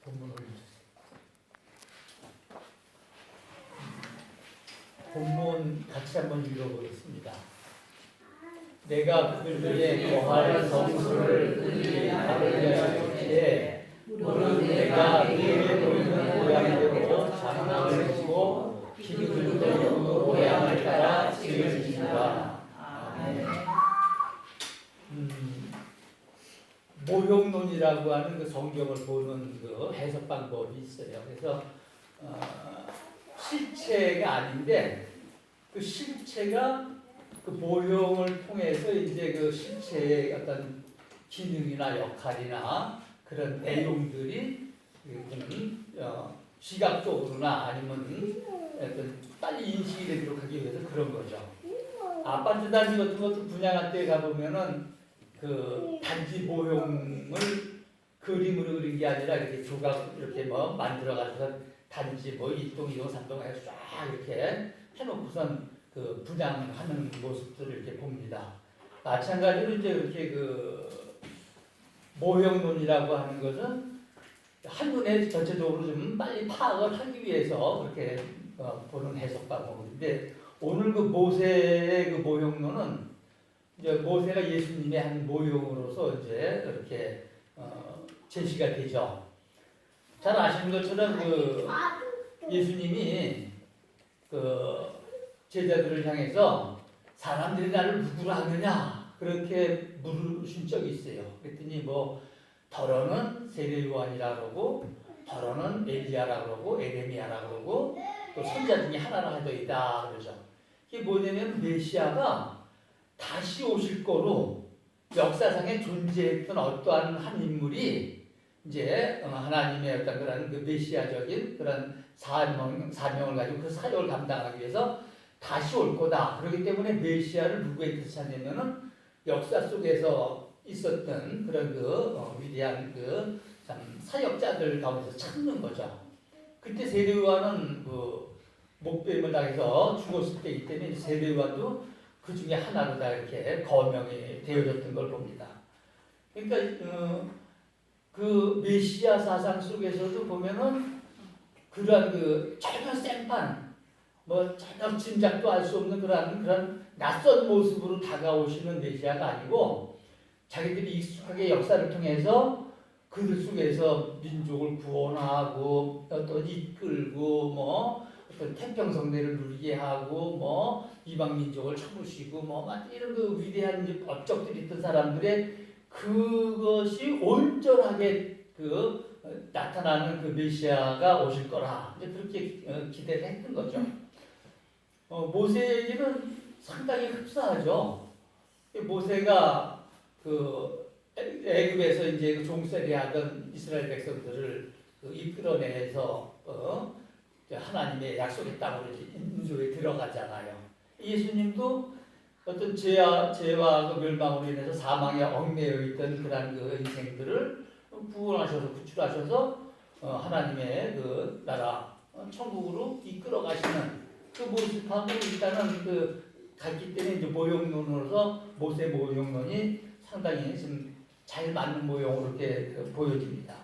본문 올려주세요. 본문 같이 한번 읽어보겠습니다. 내가 그들에게 거할 성소를 그들이 바르게 때 물은 내가 그에게 보이는 모양대로 장막을 지고 기둥들도 그 모양을 따라 지으시니라. 모형론이라고 하는 그 성경을 보는 그 해석 방법이 있어요. 그래서 실체가 아닌데 그 실체가 그 모형을 통해서 이제 그 실체의 어떤 기능이나 역할이나 그런 내용들이 시각적으로나 아니면 어떤 빨리 인식이 되도록 하기 위해서 그런 거죠. 아파트 단지 같은 것도 분양할 때 가보면은 그 단지 모형을 그림으로 그린 게 아니라 이렇게 조각 이렇게 뭐 만들어가지고 단지 뭐 1동, 2동, 3동 해서 쫙 이렇게 해놓고선 그 분양하는 모습들을 이렇게 봅니다. 마찬가지로 이제 이렇게 그 모형론이라고 하는 것은 한눈에 전체적으로 좀 빨리 파악을 하기 위해서 그렇게 보는 해석 방법인데 오늘 그 모세의 그 모형론은 이제 모세가 예수님의 한 모형으로서 이제 이렇게 제시가 되죠. 잘 아시는 것처럼 그 예수님이 그 제자들을 향해서 사람들이 나를 누구로 하느냐 그렇게 물으신 적이 있어요. 그랬더니 뭐 더러는 세례 요한이라 그러고 더러는 엘리야라 그러고 에레미야라 그러고 또 선자 중에 하나라 하더이다 그러죠. 이게 뭐냐면 메시아가 다시 오실 거로 역사상에 존재했던 어떠한 한 인물이 이제 하나님의 어떤 그런 그 메시아적인 그런 사명을 가지고 그 사역을 감당하기 위해서 다시 올 거다. 그렇기 때문에 메시아를 누구의 뜻이 찾냐면은 역사 속에서 있었던 그런 그 위대한 그 참 사역자들 가운데서 찾는 거죠. 그때 세례 요한은 그 목배임을 당해서 죽었을 때이기 때문에 세례 요한도 그 중에 하나로 다 이렇게 거명이 되어졌던 걸 봅니다. 그러니까 그 메시아 사상 속에서도 보면은 그러한 그 전혀 생판 뭐 전혀 짐작도 할 수 없는 그런 낯선 모습으로 다가오시는 메시아가 아니고 자기들이 익숙하게 역사를 통해서 그들 속에서 민족을 구원하고 또 이끌고 뭐 어떤 태평성대를 누리게 하고 뭐 이방 민족을 쳐부시고 뭐 이런 그 위대한 업적들이 있던 사람들의 그것이 온전하게 그 나타나는 그 메시아가 오실 거라 이제 그렇게 기대를 했던 거죠. 모세 얘기는 상당히 흡사하죠. 모세가 그 애굽에서 이제 그 종살이 하던 이스라엘 백성들을 이끌어내서 하나님의 약속의 땅으로 인도에 들어가잖아요. 예수님도 어떤 죄와 그 멸망으로 인해서 사망에 얽매여 있던 그런 그 인생들을 구원하셔서 구출하셔서 하나님의 그 나라 천국으로 이끌어 가시는 그 모습하고 일단은 그 갔기 때문에 이제 모형론으로서 모세 모형론이 상당히 좀 잘 맞는 모형으로 이렇게 보여집니다.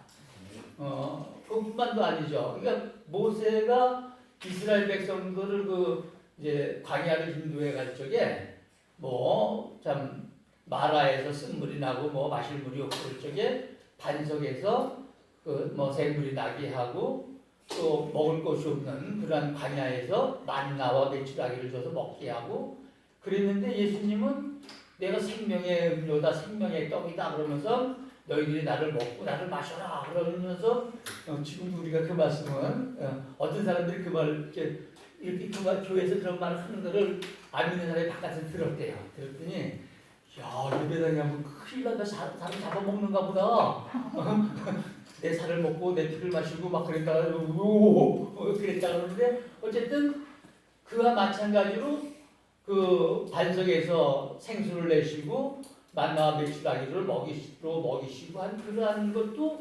그뿐만도 아니죠. 그러니까 모세가 이스라엘 백성들을 그 이제 광야를 인도해 갈 적에 뭐 참 마라에서 쓴물이 나고 뭐 마실 물이 없고 그럴 적에 반석에서 그 뭐 샘물이 나게 하고 또 먹을 것이 없는 그러한 광야에서 만나와 메추라기를 줘서 먹게 하고 그랬는데 예수님은 내가 생명의 음료다 생명의 떡이다 그러면서 너희들이 나를 먹고 나를 마셔라 그러면서 지금도 우리가 그 말씀은 어떤 사람들이 그 말을 이렇게 그 말, 교회에서 그런 말을 하는 거를 안 믿는 사람이 바깥에서 들었대요. 들었더니 야 예배당이 하면 큰일 난다 사람 잡아먹는가 보다 내 살을 먹고 내 피를 마시고 막 그랬다 그러는데 어쨌든 그와 마찬가지로 그 반석에서 생수를 내시고 만나와 메추라기를 먹이시고 한 그러한 것도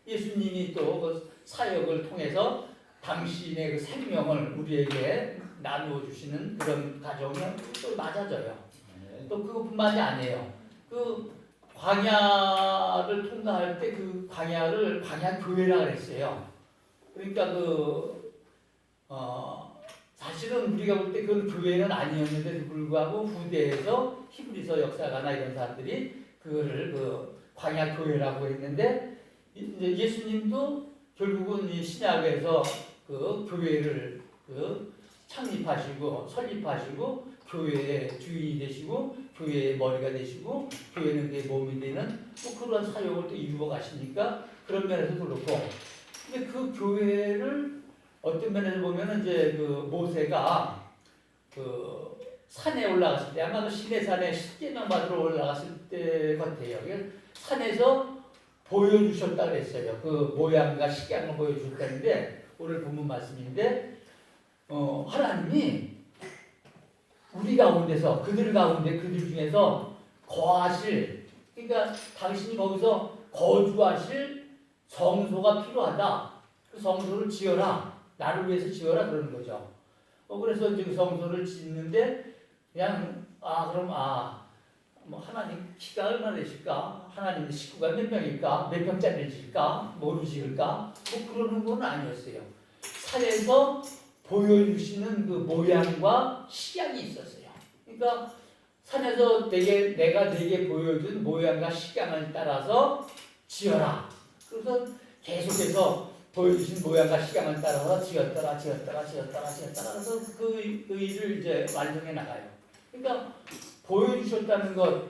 예수님이 또 그 사역을 통해서 당신의 그 생명을 우리에게 나누어 주시는 그런 가정이 또 맞아져요. 또 그것뿐만이 아니에요. 그 광야를 통과할 때 그 광야를 광야교회라 그랬어요. 그러니까 사실은 우리가 볼 때 그건 교회는 아니었는데도 불구하고 후대에서 히브리서 역사가나 이런 사람들이 그거를 광야교회라고 했는데 이제 예수님도 결국은 이 신약에서 그 교회를 창립하시고 설립하시고 교회의 주인이 되시고 교회의 머리가 되시고 교회는 그의 몸이 되는 그런 사역을 또 이루어 가시니까 그런 면에서도 그렇고 근데 그 교회를 어떤 면에서 보면은 이제 모세가 산에 올라갔을 때 아마 시내산에 십계명 받으러 올라갔을 때 같아요. 산에서 보여주셨다 그랬어요. 그 모양과 식양을 보여주셨다는데 오늘 본문 말씀인데 하나님이 우리 가운데서 그들 중에서 거하실 그러니까 당신이 거기서 거주하실 성소가 필요하다. 그 성소를 지어라. 나를 위해서 지어라 그러는 거죠. 그래서 이제 그 성소를 짓는데 그냥 뭐 하나님 키가 얼마나 되실까? 하나님 식구가 몇 명일까? 몇 평짜리를 지을까? 뭐를 지을까? 뭐 그러는 건 아니었어요. 산에서 보여주시는 그 모양과 식양이 있었어요. 그러니까 산에서 내가 네게 보여준 모양과 식양을 따라서 지어라. 그래서 계속해서 보여주신 모양과 식양을 따라서 지었더라. 그래서 그 일을 이제 완성해 나가요. 그러니까 보여주셨다는 것,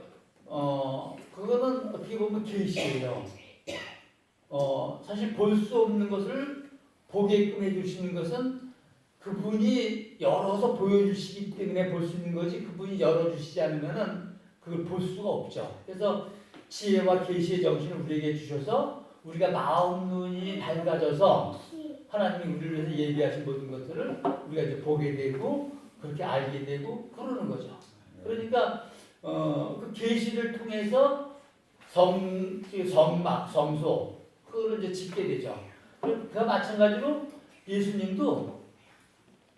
그거는 어떻게 보면 계시예요. 사실 볼 수 없는 것을 보게끔 해주시는 것은 그분이 열어서 보여주시기 때문에 볼 수 있는 거지 그분이 열어주시지 않으면은 그걸 볼 수가 없죠. 그래서 지혜와 계시의 정신을 우리에게 주셔서 우리가 마음 눈이 밝아져서 하나님이 우리를 위해서 예비하신 모든 것들을 우리가 이제 보게 되고 그렇게 알게 되고 그러는 거죠. 그러니까 그 계시를 통해서 성막, 성소 그걸 이제 짓게 되죠. 그와 마찬가지로 예수님도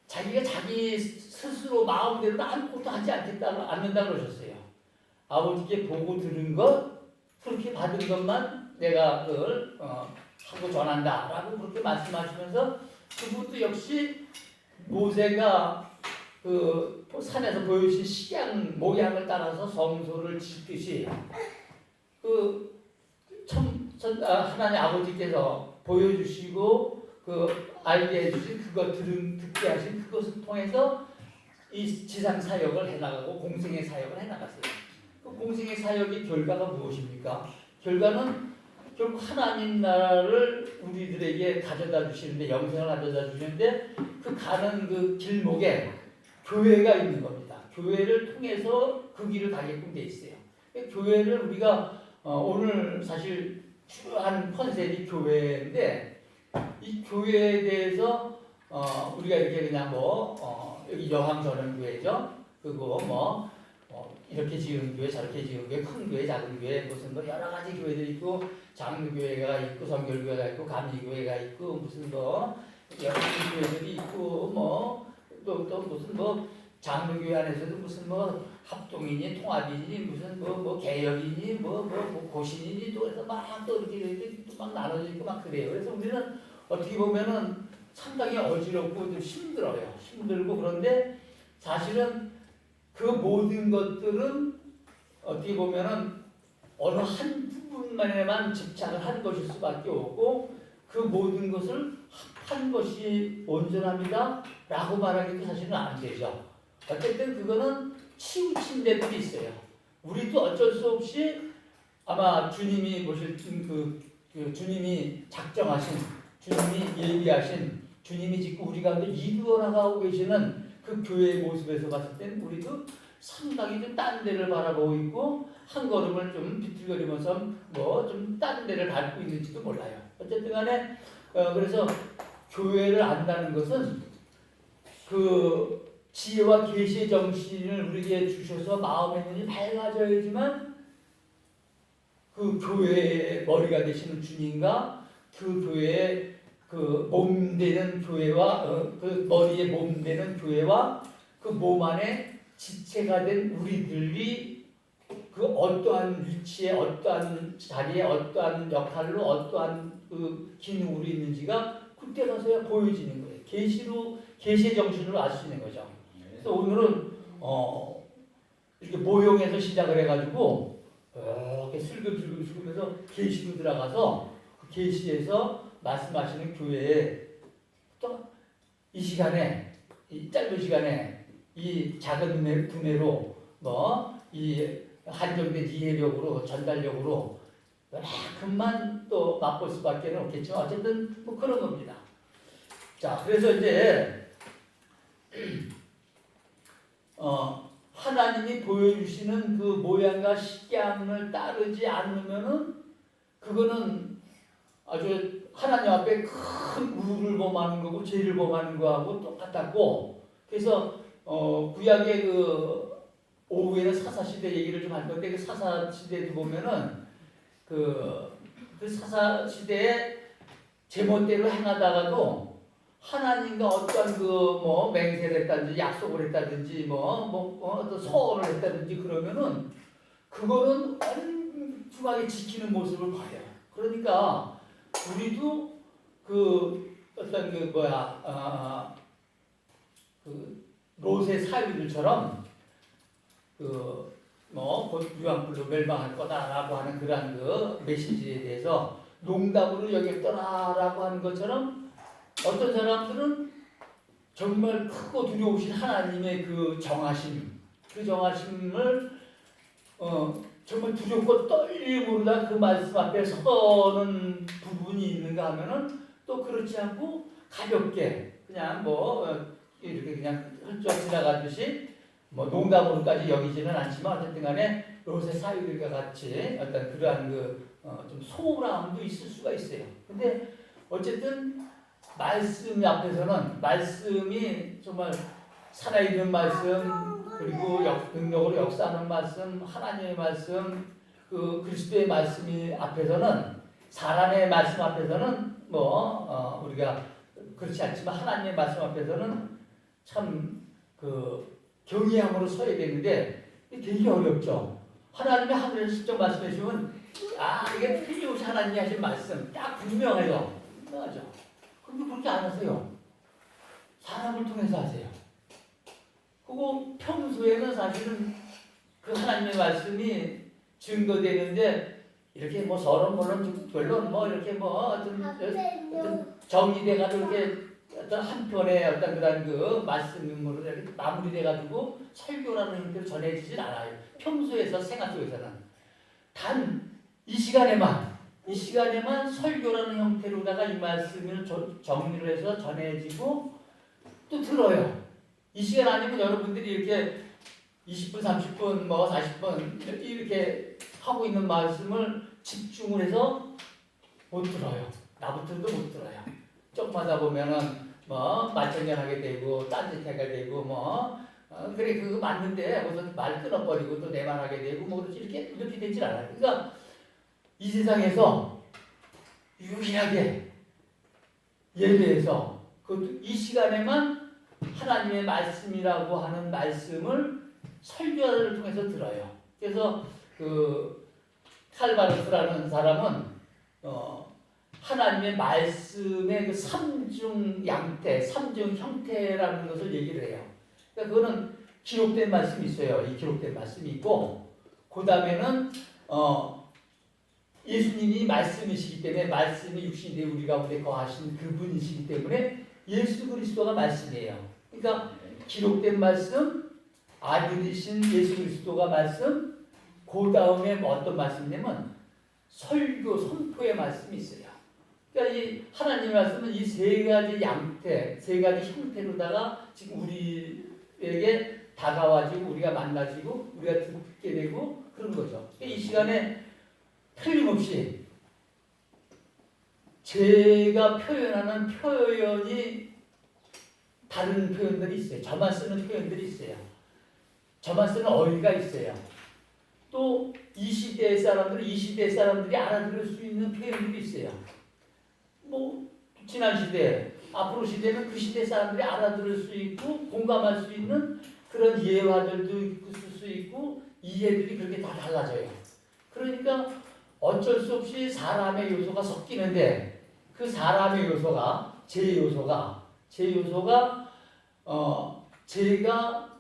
자기가 자기 스스로 마음대로 아무것도 하지 않는다 그러셨어요. 아버지께 보고 들은 것 그렇게 받은 것만 내가 그걸 하고 전한다라고 그렇게 말씀하시면서 그분도 역시 모세가 그 산에서 보여주신 식양 모양을 따라서 성소를 짓듯이 하나님 아버지께서 보여주시고 알게 해주신 듣게 하신 그것을 통해서 이 지상 사역을 해나가고 공생의 사역을 해나갔어요. 그 공생의 사역의 결과가 무엇입니까? 결과는 결국 하나님 나라를 우리들에게 가져다 주시는데 영생을 가져다 주시는데 그 가는 그 길목에 교회가 있는 겁니다. 교회를 통해서 그 길을 가게끔 돼 있어요. 교회를 우리가 오늘 사실 주요한 컨셉이 교회인데 이 교회에 대해서 우리가 이렇게 그냥 여기 여항전원교회죠. 그거 이렇게 지은 교회 저렇게 지은 교회 큰 교회 작은 교회 무슨 여러 가지 교회들이 있고 장로교회가 있고 성결교회가 있고 감리교회가 있고 무슨 여러 가지 교회들이 있고 또 무슨 장로교회 안에서도 무슨 합동이니 통합이니 무슨 개혁이니 고신이니 또 그래서 또 이렇게 막 나눠져 있고 막 그래요. 그래서 우리는 어떻게 보면은 상당히 어지럽고 좀 힘들고 그런데 사실은 그 모든 것들은 어떻게 보면은 어느 한 부분만에만 집착을 한 것일 수밖에 없고 그 모든 것을 합한 것이 온전합니다 라고 말하기도 사실은 안 되죠. 어쨌든 그거는 치우친 데들이 있어요. 우리도 어쩔 수 없이 아마 주님이 보실 주님이 작정하신 주님이 예비하신 주님이 지금 우리 가운데 이루어 나가고 계시는 그 교회의 모습에서 봤을 땐 우리도 상당히 좀 딴 데를 바라보고 있고 한 걸음을 좀 비틀거리면서 좀 딴 데를 밟고 있는지도 몰라요. 어쨌든 간에 그래서 교회를 안다는 것은 그 지혜와 계시의 정신을 우리에게 주셔서 마음의 눈이 밝아져야지만 그 교회의 머리가 되시는 주님과 그 교회의 그 몸 되는 교회와 그 머리의 몸 되는 교회와 그 몸 안에 지체가 된 우리들이 그 어떠한 위치에 어떠한 자리에 어떠한 역할로 어떠한 그 기능으로 있는지가 그때 가서야 보여지는 거예요. 계시의 정신으로 알 수 있는 거죠. 그래서 오늘은 이렇게 모형에서 시작을 해가지고 이렇게 슬금슬금해서 계시로 들어가서 그 계시에서 말씀하시는 교회에 또 이 시간에 이 짧은 시간에 이 작은 두뇌로 이 한정된 이해력으로 전달력으로 그만큼만 또 맛볼 수밖에 없겠지만 어쨌든 뭐 그런 겁니다. 자, 그래서 이제 하나님이 보여주시는 그 모양과 식양을 따르지 않으면은 그거는 아주 하나님 앞에 큰 우를 범하는 거고 죄를 범하는 거하고 똑같았고, 그래서 구약의 그 오후에는 사사시대 얘기를 좀 할 건데 그 사사시대도 보면은 그 사사시대에 제멋대로 행하다가도 하나님과 어떤 그 맹세를 했다든지 약속을 했다든지 어떤 서원을 했다든지 그러면은 그거는 엄중하게 지키는 모습을 봐요. 그러니까 우리도 그 어떤 그 롯의 사위들처럼 곧 유황불로 멸망할 거다라고 하는 그러한 그 메시지에 대해서 농담으로 여겼더라라고 하는 것처럼 어떤 사람들은 정말 크고 두려우신 하나님의 그 정하심, 그 정하심을 정말 두렵고 떨림으로 그 말씀 앞에 서는 부분이 있는가 하면은 또 그렇지 않고 가볍게 그냥 이렇게 그냥 훌쩍 지나가듯이 농담으로까지 여기지는 않지만 어쨌든 간에 롯의 사위들과 같이 어떤 그러한 좀 소홀함도 있을 수가 있어요. 근데 어쨌든 말씀 앞에서는 말씀이 정말 살아있는 말씀, 그리고 능력으로 역사하는 말씀, 하나님의 말씀, 그 그리스도의 말씀이 앞에서는, 사람의 말씀 앞에서는 우리가 그렇지 않지만 하나님의 말씀 앞에서는 참 경외함으로 서야 되는데 되게 어렵죠. 하나님의 하늘에서 직접 말씀해 주시면 이게 틀림없이 하나님이 하신 말씀 딱 분명해요. 분명하죠. 근데 그렇게 안 하세요. 사람을 통해서 하세요. 그리고 평소에는 사실은 그 하나님의 말씀이 증거되는데 이렇게 서론 별로 이렇게 어떤 정리돼가지고 이렇게 어떤 한편의 어떤 그런 그 말씀으로 이렇게 마무리돼가지고 설교라는 형태로 전해지진 않아요. 평소에서 생활 속에서는 단 이 시간에만 설교라는 형태로다가 이 말씀을 정리를 해서 전해지고 또 들어요. 이 시간 아니면 여러분들이 이렇게 20분, 30분, 40분 이렇게 하고 있는 말씀을 집중을 해서 못 들어요. 나부터도 못 들어요. 조금 하다 보면은 말정연하게 되고 딴짓하게 되고 그래 그거 맞는데 무슨 말 끊어버리고 또 내 말하게 되고 이렇게 되질 않아요. 그러니까 이 세상에서 유일하게 예배에서 이 시간에만 하나님의 말씀이라고 하는 말씀을 설교를 통해서 들어요. 그래서 칼바르스라는 사람은 하나님의 말씀의 그 삼중 양태, 삼중 형태라는 것을 얘기를 해요. 그러니까 그거는 기록된 말씀이 있어요. 이 기록된 말씀이 있고, 그 다음에는 예수님이 말씀이시기 때문에 말씀이 육신이 되어 우리 가운데 거하신 그분이시기 때문에 예수 그리스도가 말씀이에요. 그러니까 기록된 말씀, 아들이신 예수 그리스도가 말씀, 그 다음에 어떤 말씀이냐면 설교, 선포의 말씀이 있어요. 그러니까 이 하나님의 말씀은 이 세 가지 양태, 세 가지 형태로다가 지금 우리에게 다가와지고 우리가 만나지고 우리가 듣게 되고 그런 거죠. 그러니까 이 시간에 틀림없이 제가 표현하는 표현이 다른 표현들이 있어요. 저만 쓰는 표현들이 있어요. 저만 쓰는 어휘가 있어요. 또 이 시대 사람들이 알아들을 수 있는 표현들이 있어요. 지난 시대, 앞으로 시대는 그 시대 사람들이 알아들을 수 있고 공감할 수 있는 그런 예화들도 쓸 수 있고 이해들이 그렇게 다 달라져요. 그러니까 어쩔 수 없이 사람의 요소가 섞이는데 그 사람의 요소가 제 요소가 제가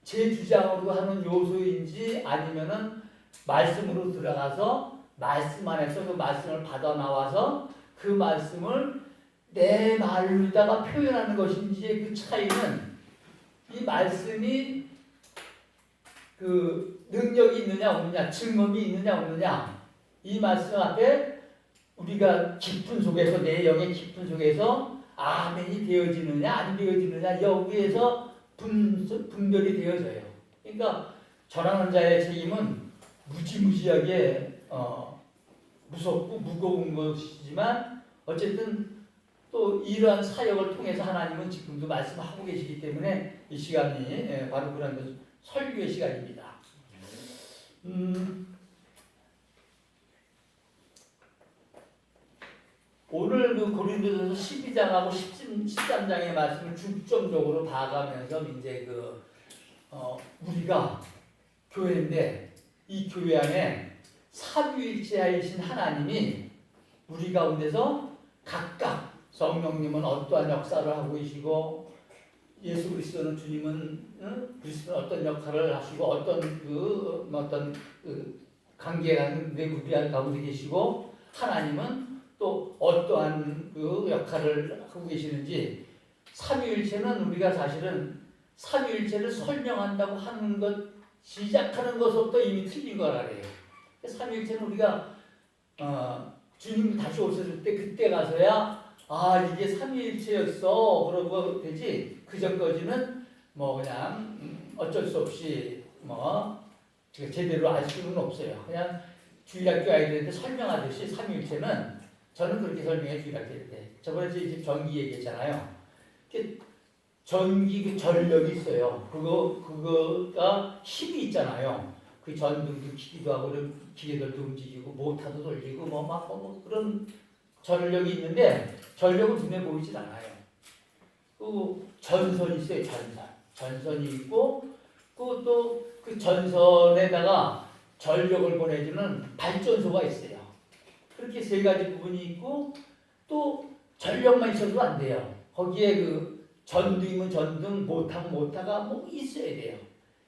제 주장으로 하는 요소인지 아니면은 말씀으로 들어가서 말씀 안에서 그 말씀을 받아 나와서 그 말씀을 내 말로다가 표현하는 것인지의 그 차이는 이 말씀이 그 능력이 있느냐 없느냐, 증언이 있느냐 없느냐, 이 말씀 앞에 우리가 깊은 속에서 내 영의 깊은 속에서 아멘이 되어지느냐 안 되어지느냐 여기에서 분별이 되어져요. 그러니까 전하는 자의 책임은 무지무지하게 무섭고 무거운 것이지만 어쨌든 또 이러한 사역을 통해서 하나님은 지금도 말씀하고 계시기 때문에 이 시간이 바로 그런 설교의 시간입니다. 오늘 그 고린도전서 12장하고 13장의 말씀을 중점적으로 봐가면서 이제 우리가 교회인데 이 교회 안에 삼위일체이신 하나님이 우리 가운데서 각각 성령님은 어떠한 역사를 하고 계시고 예수 그리스도는 주님은 그리스도는 어떤 역할을 하시고 어떤 관계관계 우리 가운데 계시고 하나님은 또 어떠한 그 역할을 하고 계시는지 삼위일체는 우리가 사실은 삼위일체를 설명한다고 하는 것 시작하는 것부터 이미 틀린 거라 그래요. 삼위일체는 우리가 주님 다시 오셨을 때 그때 가서야 이게 삼위일체였어 그러고 되지 그 전까지는 그냥 어쩔 수 없이 제대로 알 수는 없어요. 그냥 주일학교 아이들한테 설명하듯이 삼위일체는 저는 그렇게 설명해 주일학교 때 저번에 이제 전기 얘기했잖아요. 전기 그 전력이 있어요. 그거가 힘이 있잖아요. 그 전등도 키기도 하고 기계들도 움직이고 모터도 돌리고 그런 전력이 있는데 전력은 눈에 보이질 않아요. 그 전선이 있어요. 전선이 있고 또 그 전선에다가 전력을 보내주는 발전소가 있어요. 그렇게 세 가지 부분이 있고 또 전력만 있어도 안 돼요. 거기에 그 전등이면 전등, 모터면 모터가 있어야 돼요.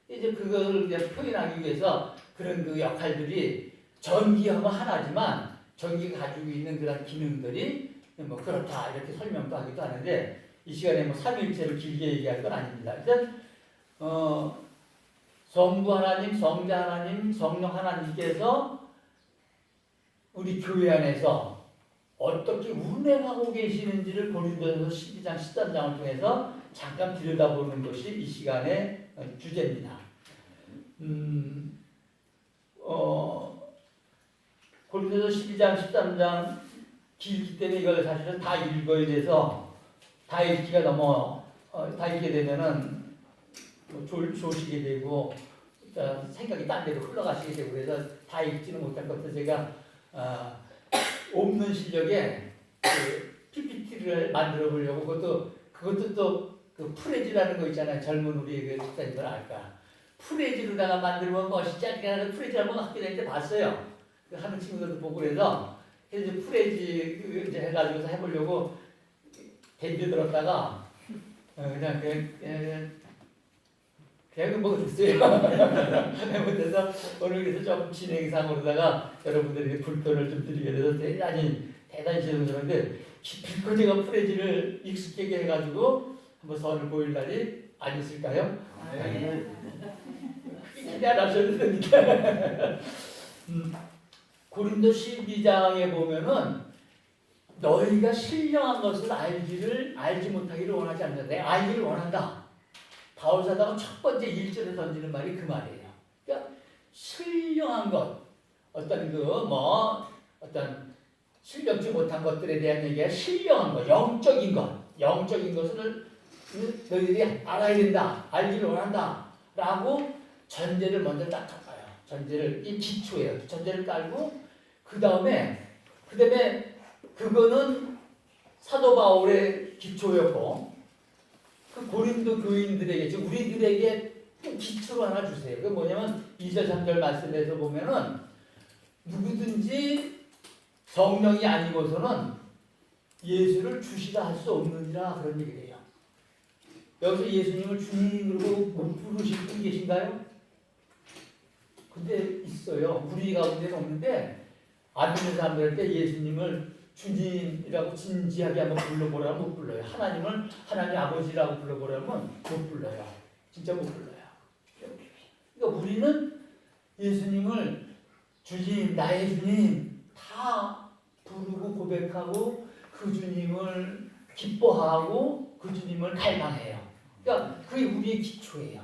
이제 그걸 그냥 표현하기 위해서 그런 그 역할들이 전기하면 하나지만 전기가 가지고 있는 그런 기능들이 그렇다 이렇게 설명도 하기도 하는데 이 시간에 삼위일체를 길게 얘기할 건 아닙니다. 일단 성부 하나님, 성자 하나님, 성령 하나님께서 우리 교회 안에서 어떻게 운행하고 계시는지를 고린도전서 12장, 13장을 통해서 잠깐 들여다보는 것이 이 시간의 주제입니다. 고린도전서 12장, 13장 길기 때문에 이걸 사실은 다 읽어야 돼서 다 읽기가 다 읽게 되면은 조시게 되고 생각이 딴 데로 흘러가시게 되고 그래서 다 읽지는 못할 것도 제가 없는 실력에 그 PPT를 만들어 보려고 그것도 또 그 프레지라는 거 있잖아요. 젊은 우리 그 집사님들 알까? 프레지로다가 만들면 멋있지 않게 프레지 한번 학교 다닐 때 봤어요. 그 하는 친구들도 보고 그래서 이제 프레지 이제 해가지고서 해보려고 밴드 들었다가 그냥 됐어요. 못해서 오늘 그래서 조금 진행상으로다가 여러분들에게 불편을 좀 드리게 돼서 대단히 죄송스러운데 기필코 제가 프레지를 익숙하게 해가지고 한번 선을 보일 날이 안 있을까요? 기대 안 하셔도 됩니다. 고린도 12장에 보면은 너희가 신령한 것을 알지 못하기를 원하지 않는다. 내가 알기를 원한다. 바울 사도가 첫 번째 1절에 던지는 말이 그 말이에요. 그러니까 신령한 것, 어떤 신령치 못한 것들에 대한 얘기가 신령한 것, 영적인 것을 너희들이 알아야 된다, 알기를 원한다 라고 전제를 먼저 딱 잡아요. 이 기초예요. 전제를 깔고 그 다음에 그거는 사도 바울의 기초였고 그 고린도 교인들에게 즉 우리들에게 기초로 하나 주세요. 그게 뭐냐면 2절 3절 말씀에서 보면은 누구든지 성령이 아니고서는 예수를 주시라 할 수 없느니라 그런 얘기를 해요. 여기서 예수님을 주님으로 못 부르실 분 계신가요? 근데 있어요. 우리 가운데는 없는데 안 믿는 사람들한테 예수님을 주님이라고 진지하게 한번 불러보라면 못 불러요. 하나님을 하나님 아버지라고 불러보라면 못 불러요. 진짜 못 불러요. 그러니까 우리는 예수님을 주님, 나의 주님 다 부르고 고백하고 그 주님을 기뻐하고 그 주님을 갈망해요. 그러니까 그게 우리의 기초예요.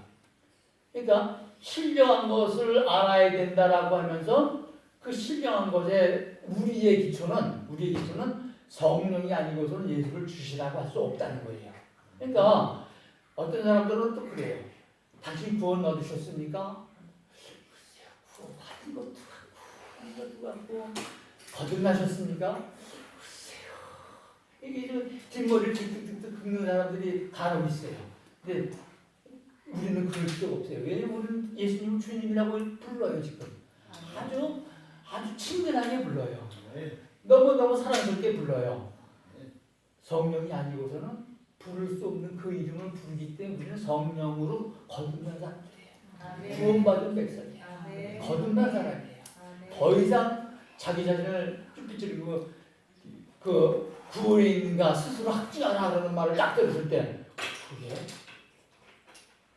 그러니까 신령한 것을 알아야 된다라고 하면서 그 신령한 것에 우리의 기초는 성령이 아니고서는 예수를 주시라고 할 수 없다는 거예요. 그러니까 어떤 사람들은 또 그래요. 당신 구원 얻으셨습니까? 글쎄요, 구원 받은 것도 같고, 받은 것도 같고, 거듭나셨습니까? 글쎄요. 이게 좀 뒷머리를 툭툭툭 긁는 사람들이 간혹 있어요. 근데 우리는 그럴 필요가 없어요. 왜냐면 우리는 예수님을 주님이라고 불러요, 지금. 아주 친근하게 불러요. 너무너무 사랑스럽게 불러요. 성령이 아니고서는 부를 수 없는 그 이름을 부르기 때문에 우리는 성령으로 거듭난 사람들이에요. 구원받은 백성이에요. 거듭난 사람이에요. 더 이상 자기 자신을 쭈삣쭈르고 그 구원에 있는가 스스로 확증하라 그러는 말을 딱 들었을 때 그게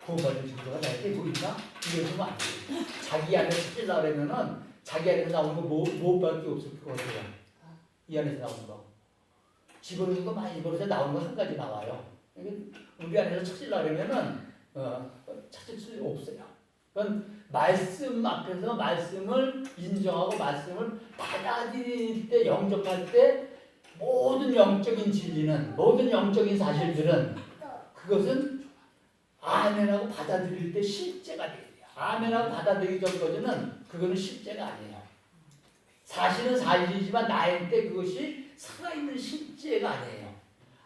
구원받은 증거가 나에게 보인다? 이러시면 안 돼요. 자기 안에 찾으려고 하면은 자기 안에서 나오는 거 뭐밖에 없을 것 같아요. 이 안에서 나오는 거. 집어넣는 거 많이 집어넣어서 나오는 거 한 가지 나와요. 우리 안에서 찾으려고 하면은 찾을 수 없어요. 그건 말씀 앞에서 말씀을 인정하고 말씀을 받아들일 때 영접할 때 모든 영적인 진리는 모든 영적인 사실들은 그것은 아멘하고 받아들일 때 실제가 돼요. 아멘하고 받아들이기 전까지는 그거는 실제가 아니에요. 사실은 사실이지만 나의 때 그것이 살아있는 실제가 아니에요.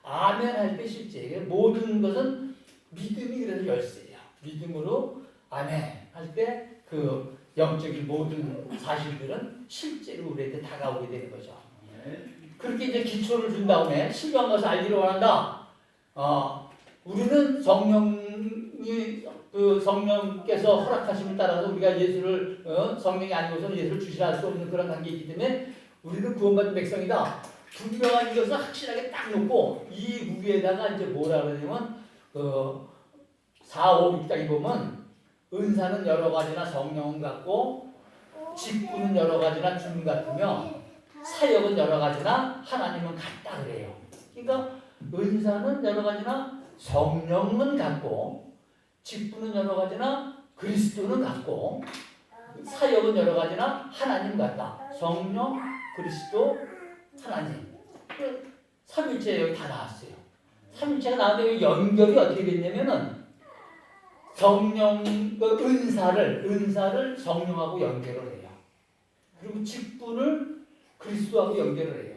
아멘 할 때 실제. 모든 것은 믿음이 그래서 열쇠예요. 믿음으로 아멘 할 때 그 영적인 모든 사실들은 실제로 우리한테 다가오게 되는 거죠. 그렇게 이제 기초를 준 다음에 신령한 것을 알기를 원한다. 우리는 성령께서 허락하심을 따라서 우리가 예수를 성령이 아니고서는 예수를 주시라 할 수 없는 그런 관계이기 때문에 우리는 구원받은 백성이다. 분명한 이것을 확실하게 딱 놓고 이 위에다가 이제 뭐라 그러냐면 4, 5, 6장에 보면 은사는 여러 가지나 성령은 같고 직분은 여러 가지나 주님 같으며 사역은 여러 가지나 하나님은 같다 그래요. 그러니까 은사는 여러 가지나 성령은 같고 직분은 여러 가지나 그리스도는 같고 사역은 여러 가지나 하나님 같다. 성령, 그리스도, 하나님. 삼위일체 여기 다 나왔어요. 삼위일체가 나왔는데 연결이 어떻게 됐냐면은 성령 그 은사를 성령하고 연결을 해요. 그리고 직분을 그리스도하고 연결을 해요.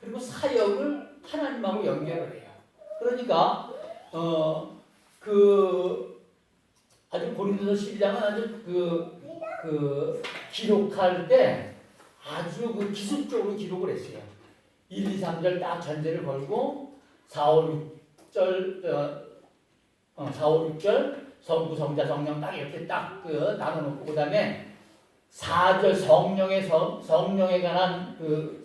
그리고 사역을 하나님하고 연결을 해요. 그러니까 아주 고린도서 12장은 아주 기록할 때 아주 기술적으로 기록을 했어요. 1, 2, 3절 딱 전제를 걸고 4, 5, 6절 성부, 성자, 성령 딱 이렇게 딱 나눠놓고 그 다음에 4절 성령에 관한 그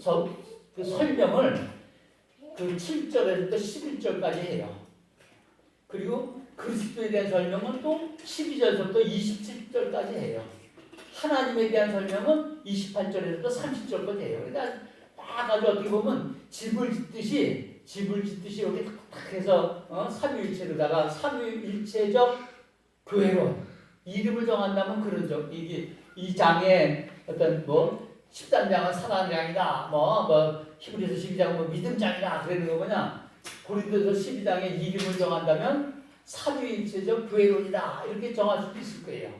설명을 7절에서 11절까지 해요. 그리고 그리스도에 대한 설명은 또 12절부터 27절까지 해요. 하나님에 대한 설명은 28절에서 30절까지 해요. 그러니까 딱 아주 어떻게 보면 집을 짓듯이 이렇게 탁 해서 삼위일체로다가 삼위일체적 교회론 이름을 정한다면 그러죠. 이 장에 어떤 13장은 사랑장이다, 히브리서 12장은 믿음장이다 그러는 거 뭐냐? 고린도서 12장에 이름을 정한다면 삼위일체적 교회론이다 이렇게 정할 수도 있을 거예요.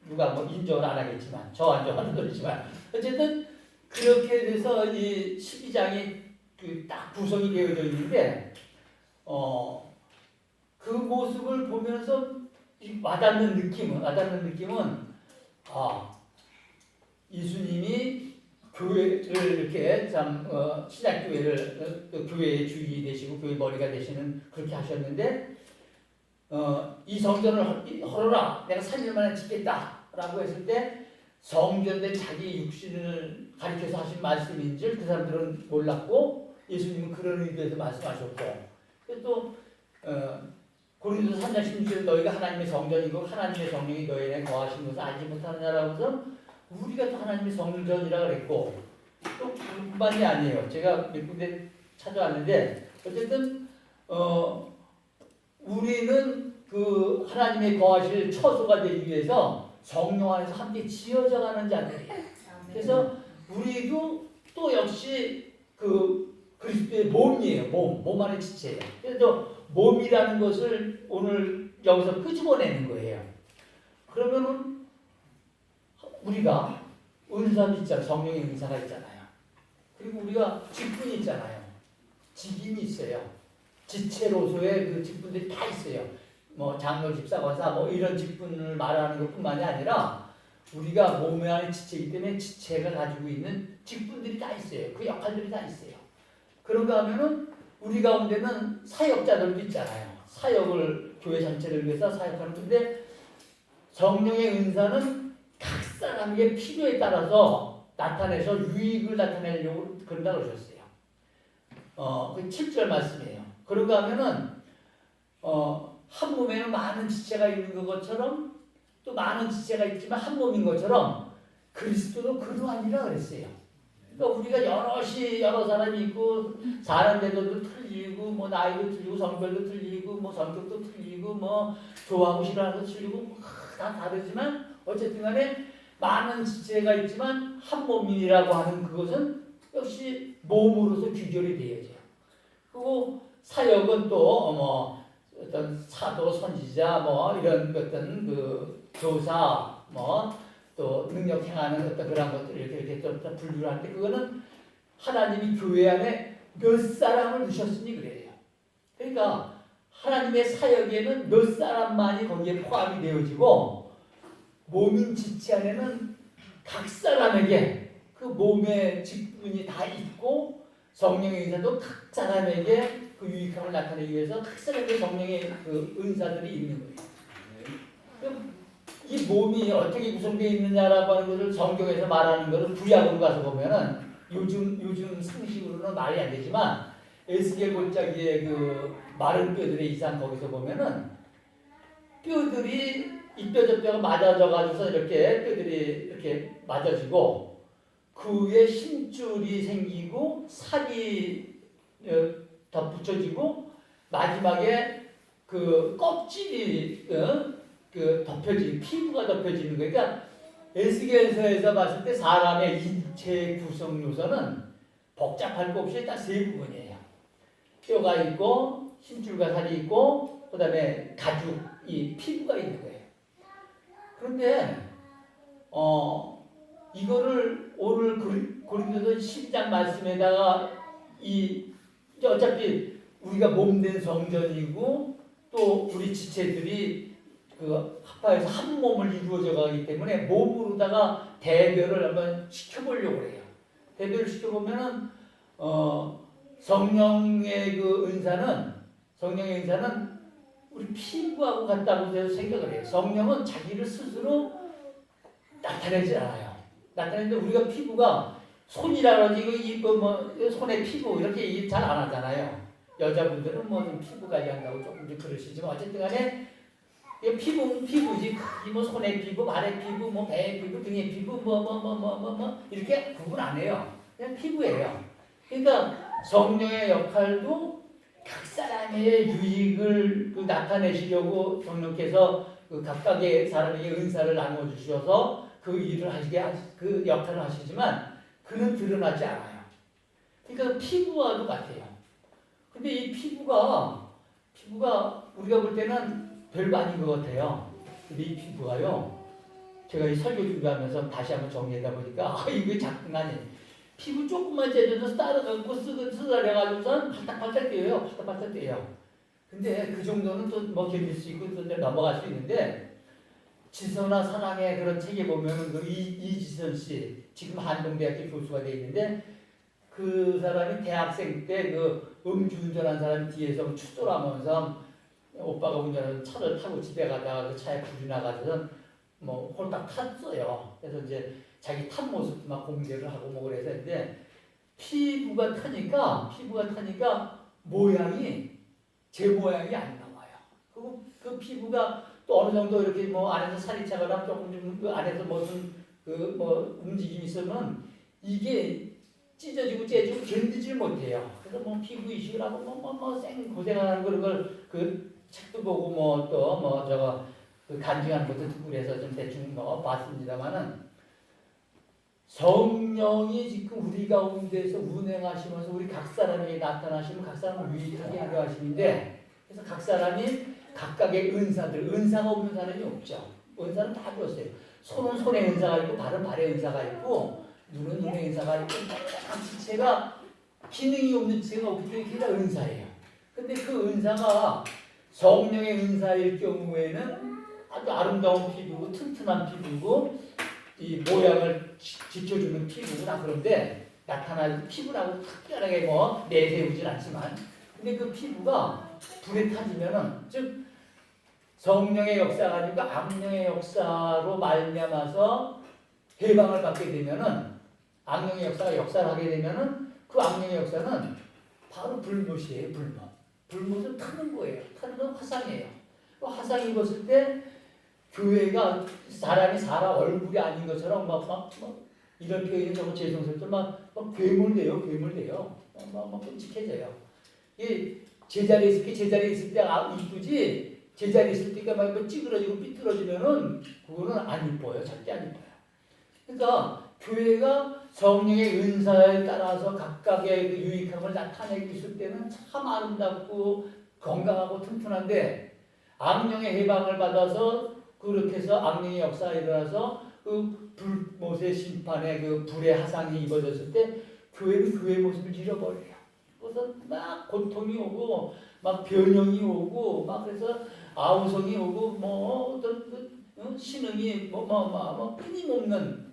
누가 인정을 안 하겠지만 저 안 정하는 거지만 어쨌든 그렇게 돼서 이 12장이 딱 구성이 되어져 있는데 그 모습을 보면서 이 와닿는 느낌은 예수님이 교회를 이렇게 신약교회를 교회의 주인이 되시고 교회 머리가 되시는 그렇게 하셨는데 이 성전을 헐어라 내가 3일 만에 짓겠다라고 했을 때 성전된 자기 육신을 가리켜서 하신 말씀인 줄 그 사람들은 몰랐고 예수님은 그런 의도에서 말씀하셨고 또 고린도서 3장 16절에 너희가 하나님의 성전이고 하나님의 성령이 너희 안에 거하신 것을 알지 못하느냐라고 해서 우리가 또 하나님의 성전이라고 그랬고 또 그뿐만이 아니에요. 제가 몇 군데 찾아왔는데 어쨌든 우리는 그 하나님의 거하실 처소가 되기 위해서 성령 안에서 함께 지어져 가는 자들이에요. 그래서 우리도 또 역시 그 그리스도의 몸이에요. 몸 안의 지체예요. 그래서 몸이라는 것을 오늘 여기서 끄집어내는 거예요. 그러면은 우리가 은사도 있잖아요. 성령의 은사가 있잖아요. 그리고 우리가 직분이 있잖아요. 직임이 있어요. 지체로서의 그 직분들이 다 있어요. 뭐 장로, 집사, 권사 뭐 이런 직분을 말하는 것뿐만이 아니라 우리가 몸 안의 지체이기 때문에 지체가 가지고 있는 직분들이 다 있어요. 그 역할들이 다 있어요. 그런가 하면은 우리 가운데는 사역자들도 있잖아요. 사역을 교회 전체를 위해서 사역하는 건데 성령의 은사는 각 사람의 필요에 따라서 나타내서 유익을 나타내려고 그런다고 그러셨어요. 그 7절 말씀이에요. 그런가 하면은 한 몸에는 많은 지체가 있는 것처럼 또 많은 지체가 있지만 한 몸인 것처럼 그리스도도 그러하니라 그랬어요. 그러니까 우리가 여러 사람이 있고 사는 데도 틀리고 뭐 나이도 틀리고 성별도 틀리고 뭐 성격도 틀리고 뭐 좋아하고 싫어하는 것도 틀리고 다 다르지만 어쨌든 간에 많은 지체가 있지만 한 몸이라고 하는 그것은 역시 몸으로서 귀결이 되어져요. 그리고 사역은 또 뭐 어떤 사도, 선지자 뭐 이런 어떤 그 교사 뭐 또 능력 행하는 어떤 그런 것들 이렇게 또 분류를 하는데 그거는 하나님이 교회 안에 몇 사람을 두셨으니 그래요. 그러니까 하나님의 사역에는 몇 사람만이 거기에 포함이 되어지고 몸인 지체 안에는 각 사람에게 그 몸의 직분이 다 있고 성령의 은사도 각 사람에게 그 유익함을 나타내기 위해서 각 사람의 성령의 그 은사들이 있는 거예요. 이 몸이 어떻게 구성되어 있느냐라고 하는 것을 성경에서 말하는 것을 구약으로 가서 보면은 요즘 상식으로는 말이 안 되지만 에스겔 골짜기의 그 마른 뼈들의 이상 거기서 보면은 뼈들이 이 뼈 저 뼈가 맞아져 가지고서 이렇게 뼈들이 이렇게 맞아지고 그 위에 힘줄이 생기고 살이 더 붙여지고 마지막에 그 껍질이 그 덮여진 피부가 덮여지는 거예요. 그러니까 에스겔서에서 봤을 때 사람의 인체 구성 요소는 복잡할 것 없이 딱 세 부분이에요. 뼈가 있고 힘줄과 살이 있고 그다음에 가죽 이 피부가 있는 거예요. 그런데 이거를 오늘 고린도서 10장 말씀에다가 어차피 우리가 몸된 성전이고 또 우리 지체들이 그 합하여서 한 몸을 이루어져 가기 때문에 몸으로다가 대별을 한번 시켜보려고 해요. 대별을 시켜보면은 성령의 은사는 우리 피부하고 같다고 생각을 해요. 성령은 자기를 스스로 나타내지 않아요. 나타내는데 우리가 피부가 손이라 그러지 이거 뭐 손에 피부 이렇게 잘 안 하잖아요. 여자분들은 뭐 좀 피부 관리한다고 조금 그러시지만 어쨌든 간에 피부지 뭐 손의 피부, 발의 피부, 뭐 배의 피부, 등의 피부 뭐 이렇게 구분 안 해요. 그냥 피부예요. 그러니까 성령의 역할도 각 사람의 유익을 나타내시려고 성령께서 그 각각의 사람에게 은사를 나눠 주셔서 그 일을 그 역할을 하시지만 그는 드러나지 않아요. 그러니까 피부와도 같아요. 근데 이 피부가 우리가 볼 때는 별거 아닌 것 같아요. 근데 이 피부가요. 제가 이 설교 준비하면서 다시 한번 정리하다 보니까 이게 장난이 피부 조금만 째져서 따라가고 쓰다려가지고선 팔딱팔딱 뛰어요. 팔딱팔딱 뛰어요. 근데 그 정도는 또 뭐 견딜 수 있고 또 넘어갈 수 있는데 지선아 사랑의 그런 책에 보면은 그 이지선 씨 지금 한동대학교 교수가 돼 있는데 그 사람이 대학생 때 그 음주운전한 사람 뒤에서 추돌하면서 오빠가 운전하는 차를 타고 집에 가다가 그 차에 불이 나가서 뭐 홀딱 탔어요. 그래서 이제 자기 탄 모습도 막 공개를 하고 뭐 그래서 했는데 피부가 타니까 모양이 제 모양이 안 나와요. 그리고 그 피부가 또 어느 정도 이렇게 뭐 안에서 살이 차거나 조금 좀 그 안에서 무슨 그 뭐 움직임이 있으면 이게 찢어지고 째지고 견디질 못해요. 그래서 뭐 피부 이식을 하고 생 고생하는 그걸 그 책도 보고 뭐 또 뭐 저거 그 간증하는 것도 듣고 그래서 좀 대충 뭐 봤습니다만은 성령이 지금 우리 가운데서 운행하시면서 우리 각 사람에게 나타나시면 각 사람을 유익하게 하려 하시는데 그래서 각 사람이 각각의 은사가 없는 사람이 없죠. 은사는 다 들었어요. 손은 손의 은사가 있고 발은 발의 은사가 있고 눈은 눈의 은사가 있고 각 지체가 기능이 없는 지체가 없기 때문에 그게 다 은사예요. 근데 그 은사가 성령의 은사일 경우에는 아주 아름다운 피부고 튼튼한 피부고 이 모양을 지켜주는 피부구나. 그런데 나타나는 피부라고 특별하게 뭐 내세우진 않지만 근데 그 피부가 불에 타지면은 즉 성령의 역사가 아니고 악령의 역사로 말미암아서 해방을 받게 되면은 악령의 역사가 역사를 하게 되면은 그 악령의 역사는 바로 불못이에요. 불못은 타는 거예요. 타는 건 화상이에요. 화상 입었을 때 교회가 사람이 사람 얼굴이 아닌 것처럼 막 이런 표현이 너무 죄송스럽지만 막 괴물돼요. 막 끔찍해져요. 이 제자리에 있을 때 이쁘지 제자리에 있을 때가 막 찌그러지고 삐뚤어지면은 그거는 안 이뻐요. 절대 안 이뻐요. 그러니까 교회가 성령의 은사에 따라서 각각의 그 유익함을 나타내고 있을 때는 참 아름답고 건강하고 튼튼한데 악령의 해방을 받아서 그렇게 해서 악령의 역사가 일어나서 그 불못의 심판에 그 불의 하상이 입어졌을 때 교회는 교회의 모습을 잃어버려요. 그래서 막 고통이 오고 막 변형이 오고 막 그래서 아우성이 오고 뭐 어떤 신흥이 뭐 끊임없는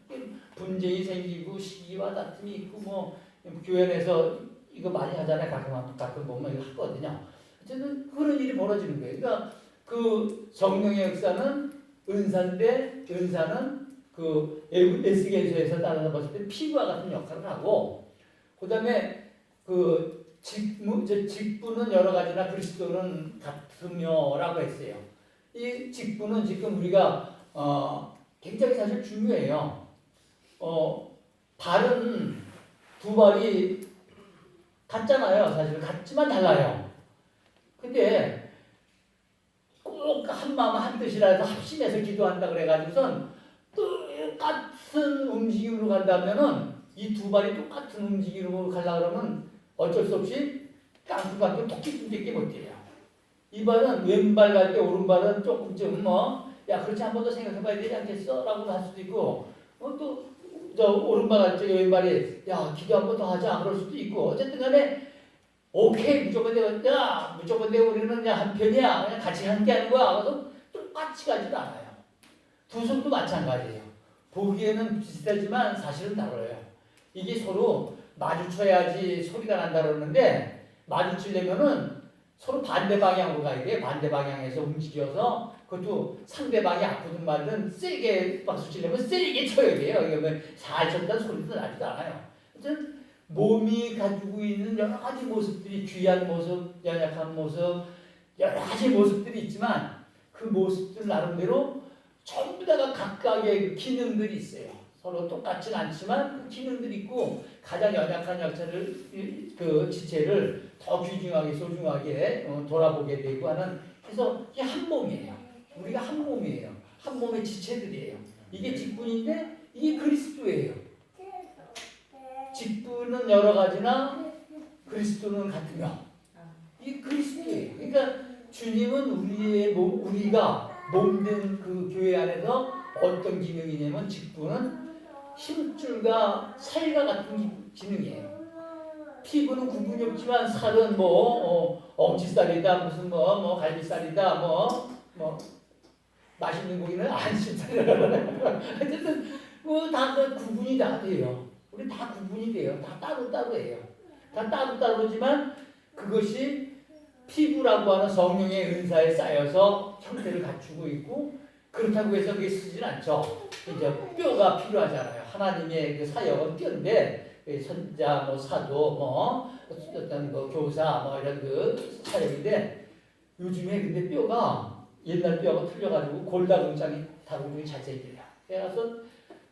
분쟁이 생기고 시기와 다툼이 있고 뭐 교회 내에서 이거 많이 하잖아요. 가끔 보면 이거 하거든요. 어쨌든 그런 일이 벌어지는 거예요. 그러니까 그 성령의 역사는 은사인데 은사는 그 에스겔서에서 따라서 봤을 때 피부와 같은 역할을 하고 그 다음에 그 직분은 여러 가지나 그리스도는 같으며라고 했어요. 이 직분은 지금 우리가 굉장히 사실 중요해요. 발은 두 발이 같잖아요. 사실 같지만 달라요. 근데 꼭 한마음 한뜻이라 해서 합심해서 기도한다 그래가지고선 똑같은 움직임으로 간다면은 이 두 발이 똑같은 움직임으로 가려고 그러면 어쩔 수 없이 깡통깡통 토끼뿐밖에 못해요. 이 발은 왼발 갈 때 오른발은 조금 좀 야 그렇지 한 번 더 생각해봐야 되지 않겠어? 라고 할 수도 있고 또 저 오른발 갈 때 왼발이 야 기도 한 번 더 하자 그럴 수도 있고 어쨌든 간에 오케이 무조건 내가 우리는 그냥 한 편이야 그냥 같이 함께 하는 거야. 그래서 똑같이 가지도 않아요. 두 손도 마찬가지예요. 보기에는 비슷하지만 사실은 다르요. 이게 서로 마주쳐야지 소리가 난다 그러는데 마주치려면은 서로 반대 방향으로 가야 돼요. 반대 방향에서 움직여서 그것도 상대방이 아프든 말든 세게 박수 치려면 세게 쳐야 돼요. 이러면 잘 쳤다는 소리도 나지도 않아요. 어쨌든 몸이 가지고 있는 여러 가지 모습들이 귀한 모습, 연약한 모습, 여러 가지 모습들이 있지만 그 모습들 나름대로 전부 다가 각각의 기능들이 있어요. 서로 똑같진 않지만 그 기능들이 있고 가장 연약한 역사를 그 지체를 더 귀중하게 소중하게 돌아보게 되고 하는 그래서 이게 한 몸이에요. 우리가 한 몸이에요. 한 몸의 지체들이에요. 이게 직분인데 이게 그리스도예요. 직분은 여러 가지나 그리스도는 같으며 이게 그리스도예요. 그러니까 주님은 우리가 몸된 그 교회 안에서 어떤 기능이냐면 직분은 힘줄과 살과 같은 기능이에요. 피부는 구분이 없지만 살은 뭐 엄지살이 닭다리다 무슨 뭐 갈비살이다 뭐 맛있는 고기는 안심살이라고 어쨌든 다 그 구분이 다 돼요. 우리 다 구분이 돼요. 다 따로따로예요. 다 따로따로지만 그것이 피부라고 하는 성령의 은사에 쌓여서 형태를 갖추고 있고 그렇다고 해서 그게 쓰진 않죠. 이제 뼈가 필요하잖아요. 하나님의 그 사역은 뼈인데 선자, 뭐 사도, 뭐 어떤 뭐 교사, 뭐 이런 그 사역인데 요즘에 근데 뼈가 옛날 뼈하고 틀려가지고 골다공증이 다공증이 잘 생겨요. 그래서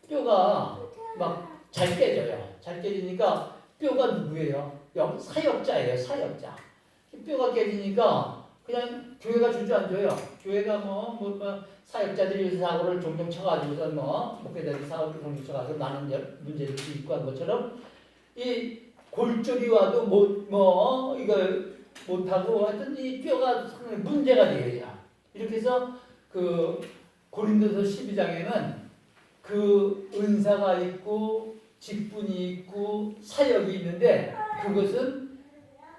뼈가 막 잘 깨져요. 잘 깨지니까 뼈가 누구예요? 사역자예요. 사역자. 뼈가 깨지니까 그냥 교회가 주저앉아요. 교회가 뭐 사역자들이 사고를 종종 쳐가지고서 목회자들이 사고를 종종 쳐가지고 많은 문제들이 있고 한 것처럼 이 골절이 와도 이걸 못하고 하여튼 이 뼈가 상당히 문제가 되어요. 이렇게 해서 그 고린도서 12장에는 그 은사가 있고 직분이 있고 사역이 있는데 그것은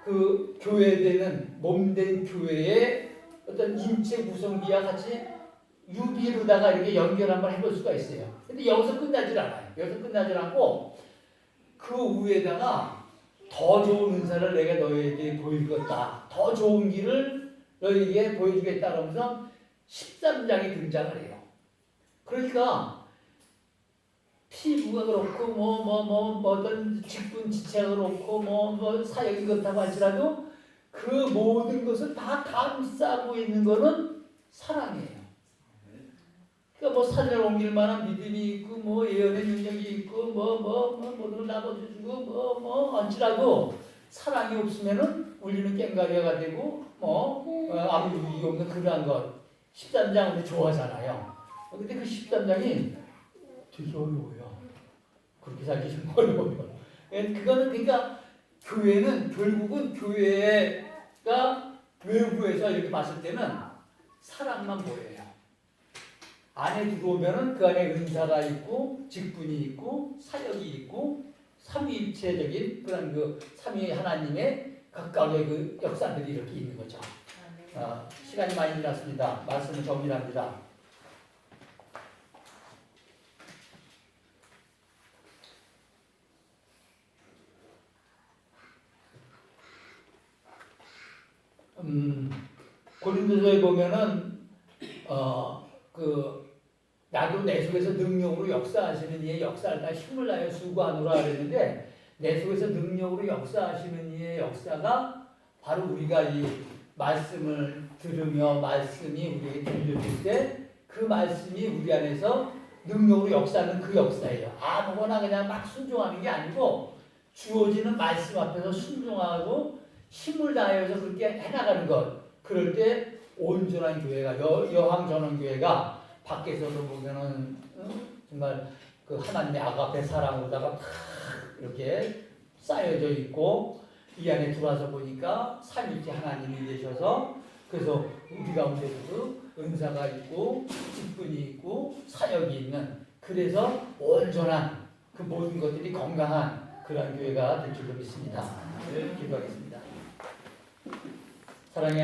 그 교회되는 몸된 교회의 어떤 인체 구성비와 같이 유비로다가 이렇게 연결 한번 해볼 수가 있어요. 근데 여기서 끝나질 않아요. 여기서 끝나질 않고 그 위에다가 더 좋은 은사를 내가 너희에게 보이겠다. 더 좋은 길을 너희에게 보여주겠다. 그러면서 13장에 등장을 해요. 그러니까 피부가 그렇고 어떤 직분 지체가 그렇고 뭐 사역이 그렇다고 할지라도 그 모든 것을 다 감싸고 있는 것은 사랑이에요. 그러니까 뭐 산을 옮길 만한 믿음이 있고 뭐 예언의 능력이 있고 뭐를 나눠주고 할지라도 사랑이 없으면은 우리는 깽가리가 되고 아무 유익이 없는 그러한 것. 13장 우리 좋아하잖아요. 근데 그 13장이 되게 어려워요. 그렇게 살기 좀 어려워요. 그거는 그러니까 교회는 결국은 교회가 외부에서 이렇게 봤을 때는 사랑만 보여요. 안에 들어오면은 그 안에 은사가 있고 직분이 있고 사역이 있고 삼위일체적인 그런 그 삼위 하나님의 각각의 그 역사들이 이렇게 있는 거죠. 시간이 많이 지났습니다. 말씀을 정리합니다. 고린도서에 보면은 나도 내 속에서 능력으로 역사하시는 이의 역사를 다 힘을 다해 수고하노라 그랬는데 내 속에서 능력으로 역사하시는 이의 역사가 바로 우리가 이 말씀을 들으며 말씀이 우리에게 들려질 때 그 말씀이 우리 안에서 능력으로 역사하는 그 역사예요. 아무거나 그냥 막 순종하는 게 아니고 주어지는 말씀 앞에서 순종하고 힘을 다해서 그렇게 해나가는 것. 그럴 때 온전한 교회가 여항전원교회가 밖에서도 보면은 정말 그 하나님의 아가페 사랑으로다가 막 이렇게 쌓여져 있고 이 안에 들어와서 보니까 삼위일체 하나님이 계셔서 그래서 우리 가운데도 은사가 있고 직분이 있고 사역이 있는 그래서 온전한 그 모든 것들이 건강한 그런 교회가 될 줄로 믿습니다. 기도하겠습니다. 사랑의